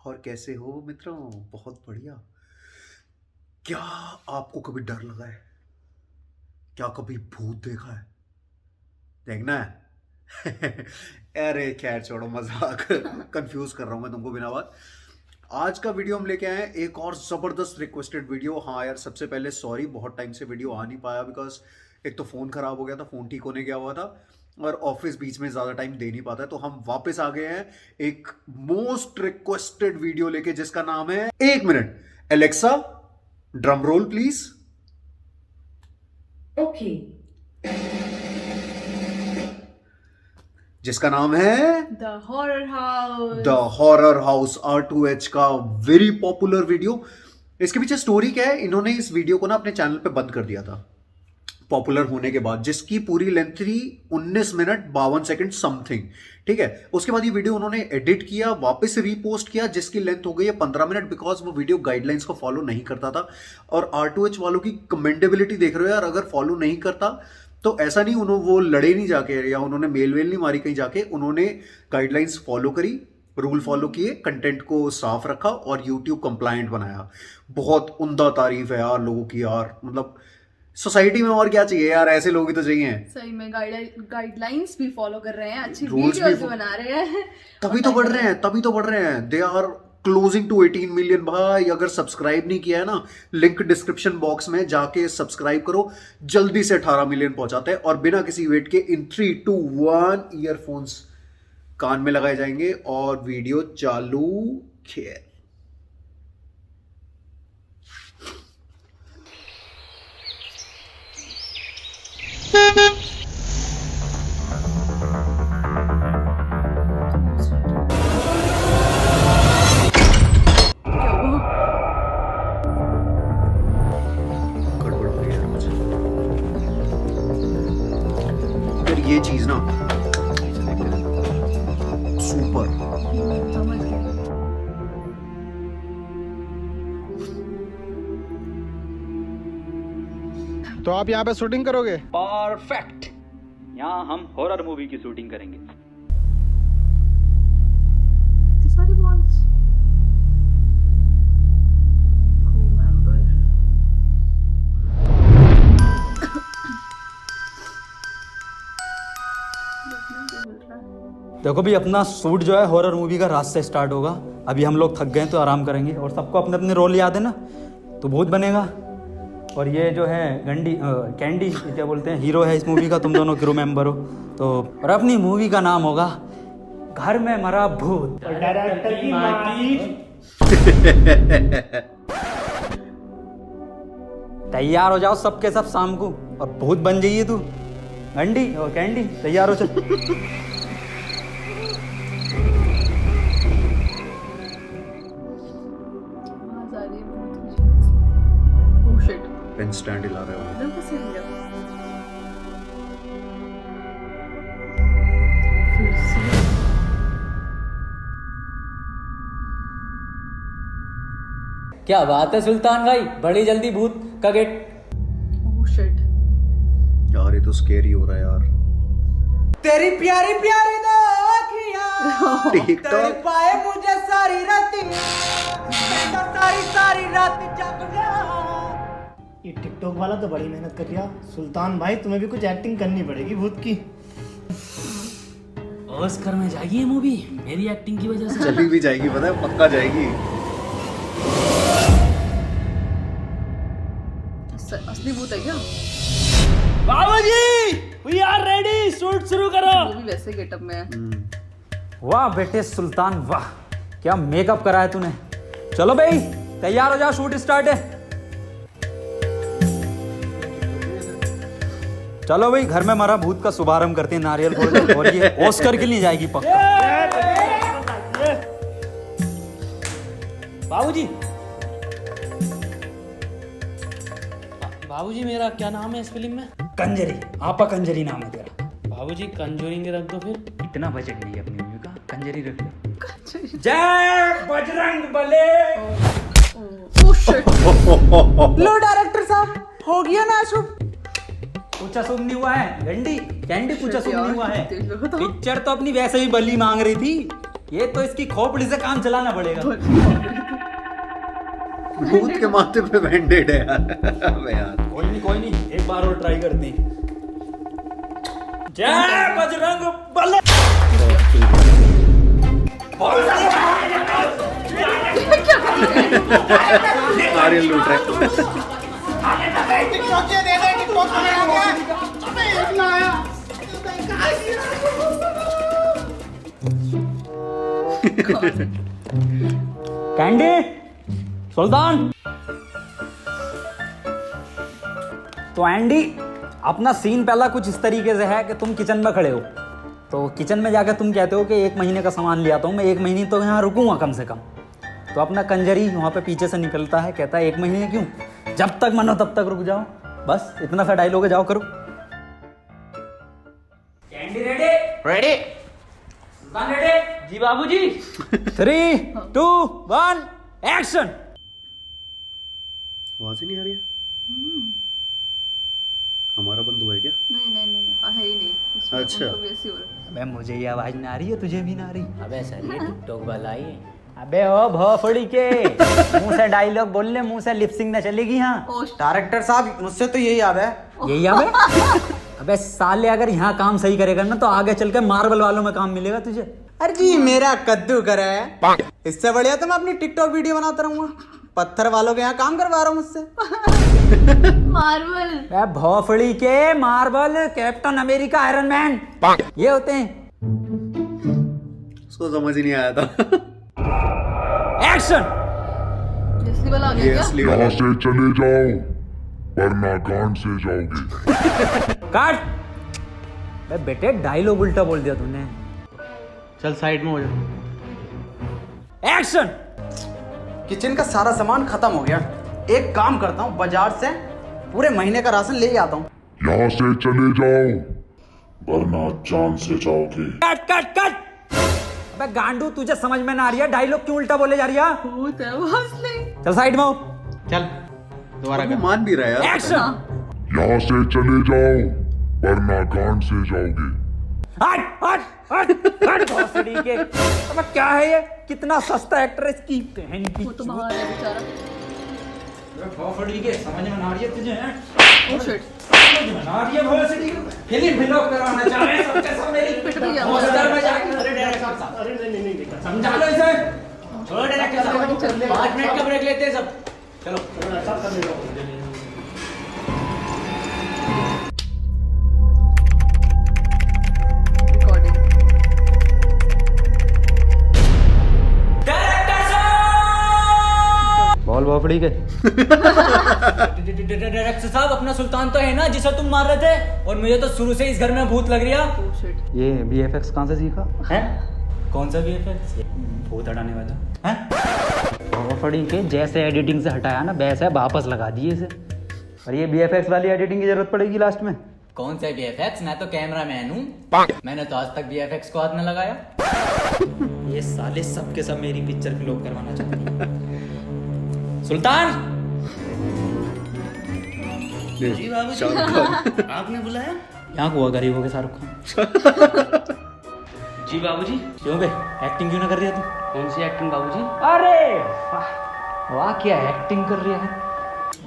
और कैसे हो मित्रों? बहुत बढ़िया। क्या आपको कभी डर लगा है? क्या कभी भूत देखा है? देखना है? अरे खैर छोड़ो, मजाक। कंफ्यूज कर रहा हूं मैं तुमको बिना बात। आज का वीडियो हम लेके आए हैं एक और जबरदस्त रिक्वेस्टेड वीडियो। हाँ यार, सबसे पहले सॉरी, बहुत टाइम से वीडियो आ नहीं पाया बिकॉज एक तो फोन खराब हो गया था, फोन ठीक होने गया हुआ था और ऑफिस बीच में ज्यादा टाइम दे नहीं पाता है। तो हम वापस आ गए हैं एक मोस्ट रिक्वेस्टेड वीडियो लेके जिसका नाम है 1 minute Alexa drum roll please. Okay. जिसका नाम है the horror house. The horror house R2H का वेरी पॉपुलर वीडियो। इसके पीछे स्टोरी क्या है? इन्होंने इस वीडियो को ना अपने चैनल पे बंद कर दिया था पॉपुलर होने के बाद, जिसकी पूरी लेंथ थी 19 मिनट 52 सेकंड समथिंग। ठीक है, उसके बाद ये वीडियो उन्होंने एडिट किया, वापस रीपोस्ट किया, जिसकी लेंथ हो गई है 15 मिनट बिकॉज वो वीडियो गाइडलाइंस को फॉलो नहीं करता था। और R2H वालों की कमेंटेबिलिटी देख रहे हो यार, अगर फॉलो नहीं करता तो ऐसा नहीं उन्होंने वो लड़े नहीं जाके या उन्होंने मेल वेल नहीं मारी कहीं जाके, उन्होंने गाइडलाइंस फॉलो करी, रूल फॉलो किए, कंटेंट को साफ रखा और यूट्यूब कंप्लायंट बनाया। बहुत उम्दा तारीफ है यार लोगों की यार। मतलब सोसाइटी में और क्या चाहिए यार, ऐसे लोग ही तो चाहिए। सही में गाइडलाइंस भी फॉलो कर रहे हैं, अच्छी Rules वीडियोस भी भी बना रहे हैं। तभी तो बढ़ रहे हैं, तभी तो बढ़ रहे हैं। They are closing to 18 million. भाई अगर सब्सक्राइब नहीं किया है ना, लिंक डिस्क्रिप्शन बॉक्स में जाके सब्सक्राइब करो, जल्दी से 18 मिलियन पहुंचाते हैं। और बिना किसी वेट के इन 3, 2, 1 ईयरफोन्स कान में लगाए जाएंगे और वीडियो चालू। खेल गड़बड़ हो रही है मुझे यार, ये चीज ना सुपर। समझ गए। तो आप यहाँ पे शूटिंग करोगे? परफेक्ट। यहाँ हम हॉरर मूवी की शूटिंग करेंगे। सारे बॉन्ड्स क्रू मेंबर। देखो भी, अपना शूट जो है हॉरर मूवी का रात से स्टार्ट होगा। अभी हम लोग थक गए हैं तो आराम करेंगे और सबको अपने अपने रोल याद है ना, तो भूत बनेगा। और ये जो है कैंडी क्या बोलते हैं, हीरो है इस मूवी का, तुम दोनों क्रू मेंबर हो। तो और अपनी मूवी का नाम होगा घर में मरा भूत। और डायरेक्टर की तैयार हो जाओ सबके सब शाम को और भूत बन जाइए तू। गंडी और कैंडी तैयार हो चल। आवाज आ रही है बहुत कुछ। ओह शिट, पेन स्टैंड हिला रहे हो। इधर कैसे हो गया? फिर से क्या बात है सुल्तान भाई, बड़ी जल्दी भूत का गेट। Oh shit. यार ये तो स्केरी हो रहा है यार। तेरी प्यारी प्यारी दो आँखियाँ टिकटॉक। तड़पाए मुझे सारी रातियाँ, मैं तो सारी सारी रात जग गया। ये टिकटॉक वाला तो बड़ी मेहनत कर रहा। सुल्तान भाई तुम्हें भी कुछ एक्टिंग करनी पड़ेगी भूत की। ऑस्कर में जाएगी ये मूवी मेरी एक्टिंग की वजह से। चली भी जाएगी, पता है, पक्का जाएगी। असली भूत है क्या? बाबूजी, वी आर रेडी, शूट शुरू करो। वो भी वैसे गेटअप में है। वाह बेटे सुल्तान, वाह क्या मेकअप करा है तूने। चलो भाई तैयार हो जाओ, शूट स्टार्ट है। चलो भाई, घर में मरा भूत का शुभारंभ करते हैं, नारियल फोड़। और ये ऑस्कर के लिए जाएगी पक्का। बाबूजी, बाबूजी मेरा क्या नाम है इस फिल्म में? कंजरी, आपा कंजरी नाम है तेरा। बाबूजी कंजूरिंग रख दो फिर। इतना बजट नहीं है अपनी मूवी का, कंजरी रख लो। जय बजरंग बले। Oh shit. लो डायरेक्टर साहब, हो गया ना शुभ? पूछा शुभ नहीं हुआ है, गंडी कैंडी पूछा शुभ नहीं हुआ है। तेज लगा था। पिक्चर तो अपनी वैसे ही बली मांग रही थी। ये तो इसकी खोपड़ी से काम चलाना पड़ेगा। भूत के माथे पे बैंडेड है यार। अबे यार कोई नहीं, एक बार और ट्राई करते हैं। जय बजरंग बली। आर्यन लूट रहा है। कैंडी, सुल्तान। तो एंडी, अपना सीन पहला कुछ इस तरीके से है कि तुम किचन में खड़े हो, तो किचन में जाकर तुम कहते हो कि 1 महीने का सामान ले आता हूँ मैं, 1 महीने तो यहाँ रुकूंगा कम से कम। तो अपना कंजरी वहाँ पे पीछे से निकलता है, कहता है 1 महीने क्यों, जब तक मनो तब तक रुक जाओ। बस इतना सा डायलॉग है, जाओ करो। Candy ready? रेडी? सुल्तान रेडी? जी बाबूजी। 3, 2, 1, एक्शन। आवाज ही नहीं आ रही है। हमारा बंधु है क्या? नहीं नहीं नहीं है ही नहीं उसमें, अच्छा। उनको भी ऐसे हो रहा है। अबे मुझे ये आवाज ना आ रही है, तुझे भी ना आ रही? अबे सर ये टिकटॉक वाला ही है। अबे ओ भोफड़ी के मुंह से डायलॉग बोल ले, मुंह से लिपसिंग ना चलेगी। यहाँ डायरेक्टर साहब मुझसे तो यही याद है। यही अबे अबे साले, अगर यहाँ काम सही करेगा ना तो आगे चल के मार्बल वालों में काम मिलेगा तुझे। अरे जी मेरा कद्दू कर है, इससे बढ़िया तो मैं अपनी टिकटॉक वीडियो बनाता रहूंगा। पत्थर वालों के यहाँ काम करवा रहा हूँ मुझसे। मार्वल। अबे भोफड़ी के marble, captain America, iron man ये होते हैं। उसको समझ ही नहीं आया था। एक्शन। असली वाला आ गया ये क्या? असली वाला। यहाँ से चले जाओ वरना गांड से जाओगे। काट। अबे बेटे डायलॉग उल्टा बोल दिया तूने। चल साइड में हो जा। एक्शन। किचन का सारा सामान खत्म हो गया, एक काम करता हूँ बाजार से पूरे महीने का राशन ले आता हूँ। यहाँ से चले जाओ वरना जान से जाओगे। Cut cut cut. अबे गांडू, तुझे समझ में ना आ रही है, डायलॉग क्यों उल्टा बोले जा रही है? भूत है वो असली। चल साइड में हो। चल दोबारा वो मान भी रहा है यार। एक्शन। यहाँ से चले जाओ वरना गांड से जाओगे। हट हट हट हट भोसड़ी के। अबे क्या है ये, कितना सस्ता एक्टर है इसकी बहन की। वो तो बाहर है बेचारा। भोसड़ी के समझ में ना आ रही है तुझे? Oh shit. समझ में ना आ रही है भोसड़ी के? फिल्म फिल्म करवाना चाह रहे हैं सबके सब मेरी। पिट भी गया। हॉस्टल में जाके अरे डायरेक्टर साहब, अरे नहीं नहीं नहीं समझा लो इसे। छोड़ डायरेक्टर साहब, चल ले। 5 मिनट का ब्रेक लेते हैं सब। चलो सब कर ले। रिकॉर्डिंग। बोल भोसड़ी के। डायरेक्टर साहब, अपना सुल्तान तो है ना जिसे तुम मार रहे थे, और मुझे तो शुरू से इस घर में भूत लग रहा। Oh shit. ये VFX कहाँ से सीखा है? कौन सा VFX? भूत हटाने वाला है। भोसड़ी के जैसे एडिटिंग से हटाया ना वैसे वापस लगा दिए इसे। और ये VFX वाली एडिटिंग की जरूरत पड़ेगी लास्ट में। कौन सा VFX? मैं तो कैमरा मैन हूँ, मैंने तो आज तक VFX को हाथ में लगाया। ये साले सब के सब मेरी पिक्चर फ्लॉप करवाना चाहते हैं। सुल्तान। जी बाबूजी। आपने बुलाया? यहाँ हुआ गरीबों के शाहरुख खान। जी बाबूजी। क्यों बे, एक्टिंग क्यों ना कर रही है तू? कौन सी एक्टिंग बाबूजी? अरे वाह वाह, क्या एक्टिंग कर रही है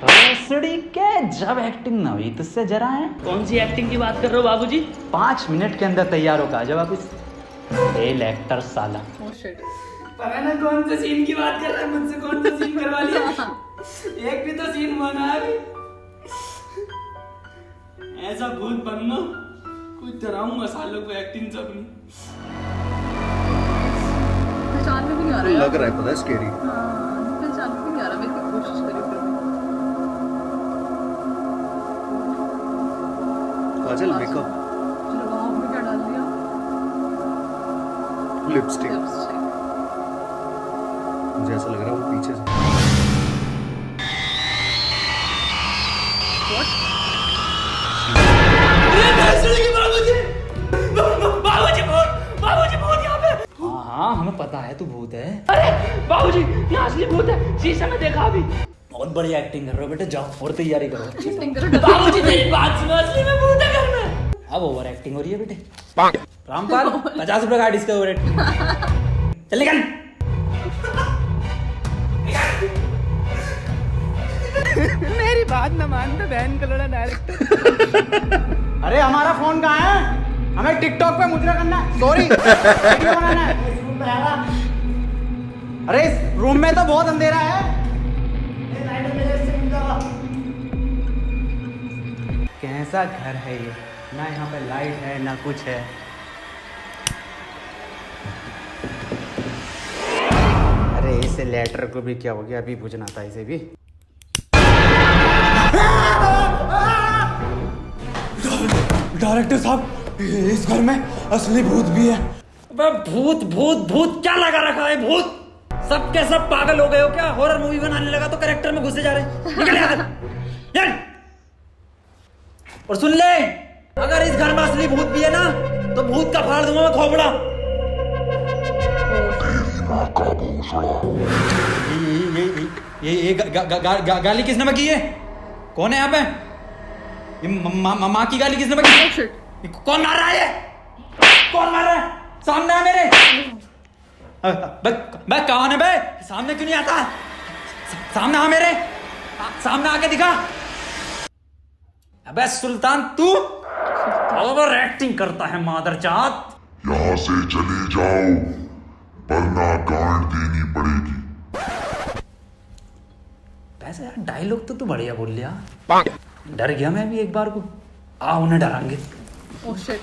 भोसड़ी के। जब एक्टिंग ना हुई तुझसे जरा है। कौन सी एक्टिंग की बात कर रहे हो बाबूजी? 5 मिनट के अंदर तैयार होकर आ जा वापिस। फेल एक्टर साला। Oh shit. पता ना कौन से सीन की बात कर रहा है, मुझसे कौन सा सीन करवा लिया। एक भी तो सीन बना है। ऐसा भूत बनना, कुछ डराऊंगा सालों को एक्टिंग से अपनी। पहचान में भी नहीं आ रहा लग रहा है, पता है स्केरी। हाँ, पहचान में भी नहीं आ रहा। मैं कोशिश करी फिर भी। काजल मेकअप, चलो वहाँ आपने क्या डाल दिया? लिपस्टिक। लिपस्टिक। मुझे ऐसा लग रहा है वो पीछे से। हाँ हाँ, हमें पता है तू भूत है। बाबूजी, ये असली भूत है, शीशे में देखा अभी। बहुत बढ़िया एक्टिंग कर रहे हो बेटे, जाओ और तैयारी करो। एक्टिंग करो। बाबूजी मेरी बात सुनो, असली में भूत है घर में। अब ओवर एक्टिंग हो रही है बेटे। रामपाल 50 रुपए का डिस्कवर रेट। चल निकल। मेरी बात न मान तो बहन का लड़ा डायरेक्टर। अरे हमारा फोन कहाँ है? हमें टिकटॉक पे मुजरा करना है, सॉरी वीडियो बनाना है। अरे इस रूम में तो बहुत अंधेरा है। कैसा घर है ये, ना यहाँ पे लाइट है ना कुछ है। अरे इसे लेटर को भी क्या हो गया, अभी पूछना था इसे भी। डायरेक्टर साहब, इस घर में असली भूत भी है। भूत भूत भूत क्या लगा रखा है? भूत सब के सब पागल हो गए हो क्या? हॉरर मूवी बनाने लगा तो कैरेक्टर में घुसे जा रहे। निकल यहाँ से। चल। और सुन ले, अगर इस घर में असली भूत भी है ना तो भूत का फाड़ दूंगा मैं खोपड़ा। माँ का भोसड़ा। ये गाली किसने बकी है? कौन है यहाँ पे? ये माँ की गाली किसने बकी? कौन मार रहा है? कौन मार रहा है? सामने आ मेरे। बे कौन है बे? सामने क्यों नहीं आता? सामने आ मेरे, सामने आके दिखा। अबे सुल्तान तू ओवर एक्टिंग करता है मादरजात। यहाँ से चले जाओ वरना गांड देनी पड़ेगी। वैसे यार डायलॉग तो तू बढ़िया बोल लिया। डर गया मैं भी एक बार को। आ उन्हें डरांगे। Oh shit.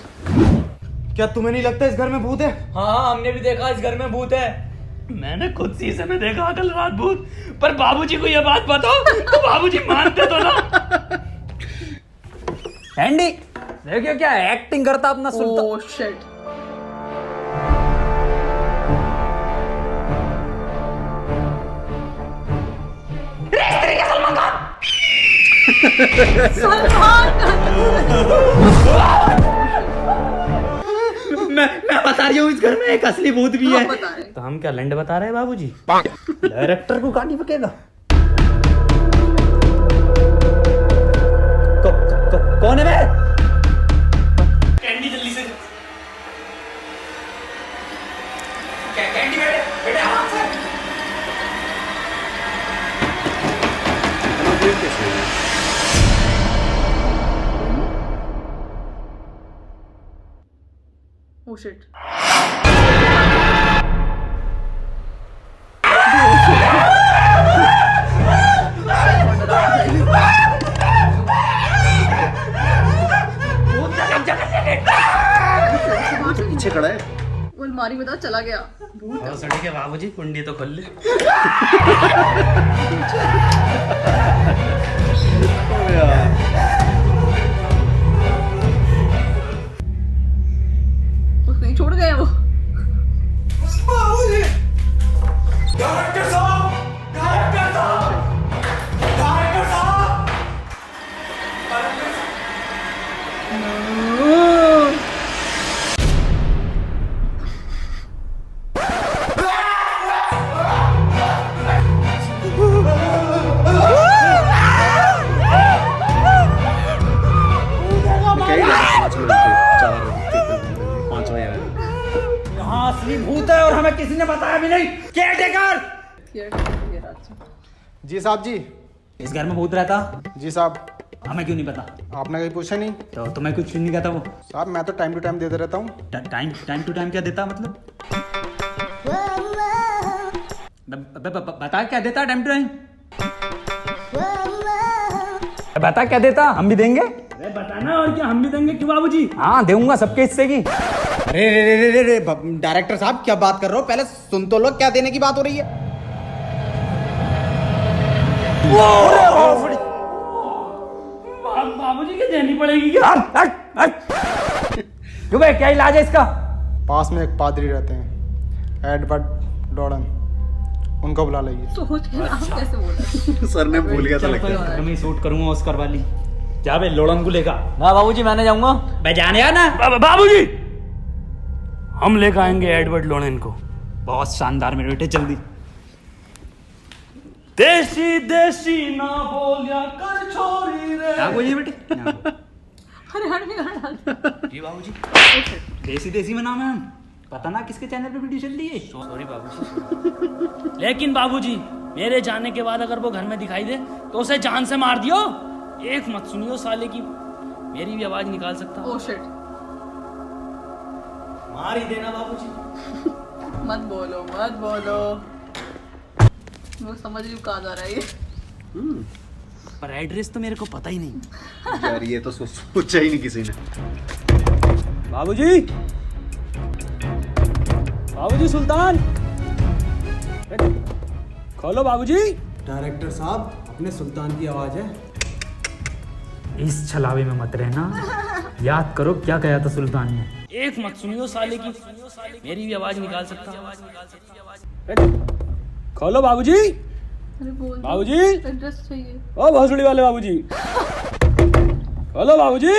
क्या तुम्हें नहीं लगता इस घर में भूत है? हाँ हमने भी देखा इस घर में भूत है। मैंने खुद शीशे में देखा कल रात भूत। पर बाबूजी को ये बात बताओ तो बाबूजी मानते तो ना। एंडी देखियो क्या एक्टिंग करता अपना सुल्तान। Oh shit. मैं बता रही हूँ इस घर में एक असली भूत भी है। बता रहे। तो हम क्या लंड बता रहे हैं बाबूजी? डायरेक्टर को काटी पकेगा। कौन है बे? कैंडी जल्दी से। कैंडी बेटे बेटे आराम से। Oh shit. पीछे खड़ा है। वो अलमारी में था चला गया। सड़े के बाबूजी कुंडी तो खोल ले। उसको नहीं छोड़ गए वो। यहाँ असली भूत है और हमें किसी ने बताया भी नहीं। केयरटेकर। जी साहब जी। इस घर में भूत रहता? जी साहब। हमें क्यों नहीं पता? आपने कहीं पूछा नहीं? तो तुम्हें कुछ नहीं कहता वो? साहब मैं तो टाइम टू टाइम देते रहता हूँ। टाइम टू टाइम क्या देता मतलब? बता क्या देता टाइम टू टाइम? बता क्या देता, हम भी देंगे। अरे बताना और क्या, हम भी देंगे क्यों बाबूजी? हाँ दूंगा सबके हिस्से की। अरे रे रे रे रे डायरेक्टर साहब क्या बात कर रहे हो? पहले सुन तो लो, क्या देने की बात हो रही है? बाबूजी की देनी पड़ेगी क्या? क्यों भाई क्या इलाज है इसका? पास में एक पादरी रहते हैं, एडवर्ड डॉर्डन, उनको बुला लीजिए। सोच के नाम कैसे बोला? सर ने भूल गया था लगता है। मैं शूट करूंगा ऑस्कर वाली। जा बे लोड़न को लेगा। ना बाबूजी मैं जाऊंगा। मैं जाने यार ना। बाबूजी हम लेकर आएंगे एडवर्ड लोनेन को। बहुत शानदार मेरे बेटे, जल्दी। देसी देसी ना बोलिया कर छोरी रे। क्या बोलिए बेटे? अरे हट भी गाना डाल। जी बाबूजी। देसी देसी में नाम है हम। पता ना किसके चैनल पे वीडियो चल रही है। सॉरी बाबूजी। लेकिन बाबूजी मेरे जाने के बाद अगर वो घर में दिखाई दे तो उसे जान से मार दियो। एक मत सुनियो साले की, मेरी भी आवाज निकाल सकता हूँ। ओ शिट, मार ही देना बाबूजी। मत बोलो मत बोलो, मैं समझ रही हूँ कहाँ जा रहा है ये। पर एड्रेस तो मेरे को पता ही नहीं। यार ये तो सोचा ही नहीं किसी ने। बाबूजी, बाबूजी सुल्तान, खोलो बाबूजी। डायरेक्टर साहब, अपने सुल्तान की आवाज है। इस छलावे में मत रहना, याद करो क्या कहा था सुल्तान ने। एक मत सुनियो साले की, मेरी भी आवाज निकाल सकता हूँ। खोलो बाबूजी। अरे बोल बाबूजी, एड्रेस चाहिए। ओ भोसड़ी वाले बाबूजी, खोलो बाबूजी।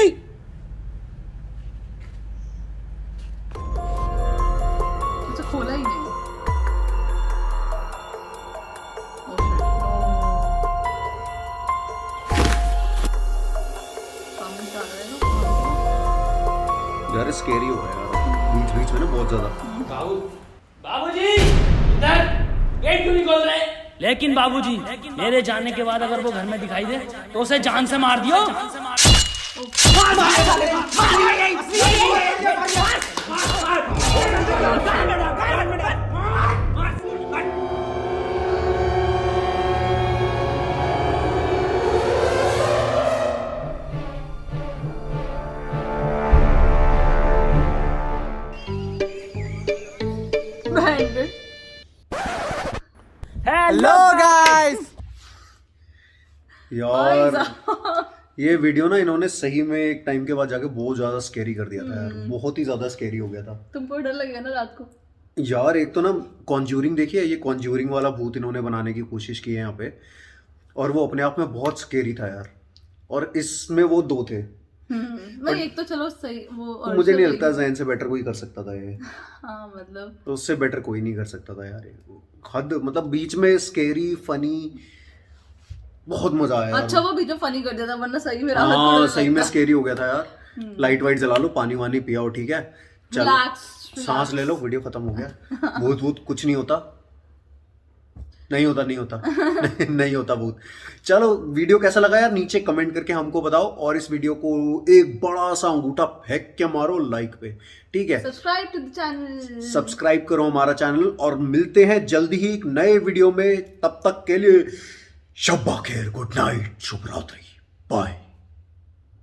मुझे खोला ही नहीं। ओ शिट, सामने से आ रहा है ना। यार स्केरी हो गया यार बीच बीच में ना बहुत ज्यादा। बाबूजी इधर गेट क्यों नहीं खोल रहे? लेकिन बाबूजी मेरे जाने के बाद अगर वो घर में दिखाई दे तो उसे जान से मार दियो। बैंड। Hello guys. यार ये वीडियो ना इन्होंने सही में एक टाइम के बाद जाके बहुत ज्यादा स्केरी कर दिया था यार, बहुत ही ज्यादा स्केरी हो गया था। तुमको डर लगेगा ना रात को? यार एक तो ना कॉन्ज्यूरिंग देखिए, ये कॉन्ज्यूरिंग वाला भूत इन्होंने बनाने की कोशिश की है यहाँ पे, और वो अपने आप में बहुत स्केरी था यार। और इसमें वो दो थे। नहीं एक तो चलो सही वो, तो मुझे नहीं लगता जैन से बेटर कोई कर सकता था ये। हाँ मतलब तो उससे बेटर कोई नहीं कर सकता था यार ये। हद मतलब बीच में स्केरी फनी, बहुत मजा आया यार। अच्छा वो भी जो फनी कर दिया था, वरना सही में राहत हाँ थोड़ा सही में लगता। स्केरी हो गया था यार। लाइट वाइट जला लो, पानी वानी पियाओ, ठीक है चलो Relax, सांस ले लो, वीडियो खत्म हो गया। भूत भूत कुछ नहीं होता, नहीं होता नहीं होता नहीं होता भूत। चलो वीडियो कैसा लगा यार नीचे कमेंट करके हमको बताओ, और इस वीडियो को एक बड़ा सा अंगूठा फेंक के मारो लाइक पे, ठीक है। Subscribe to the channel. Subscribe करो हमारा चैनल, और मिलते हैं जल्दी ही एक नए वीडियो में। तब तक के लिए शब्बा खैर, गुड नाइट, शुभ रात्रि, बाय।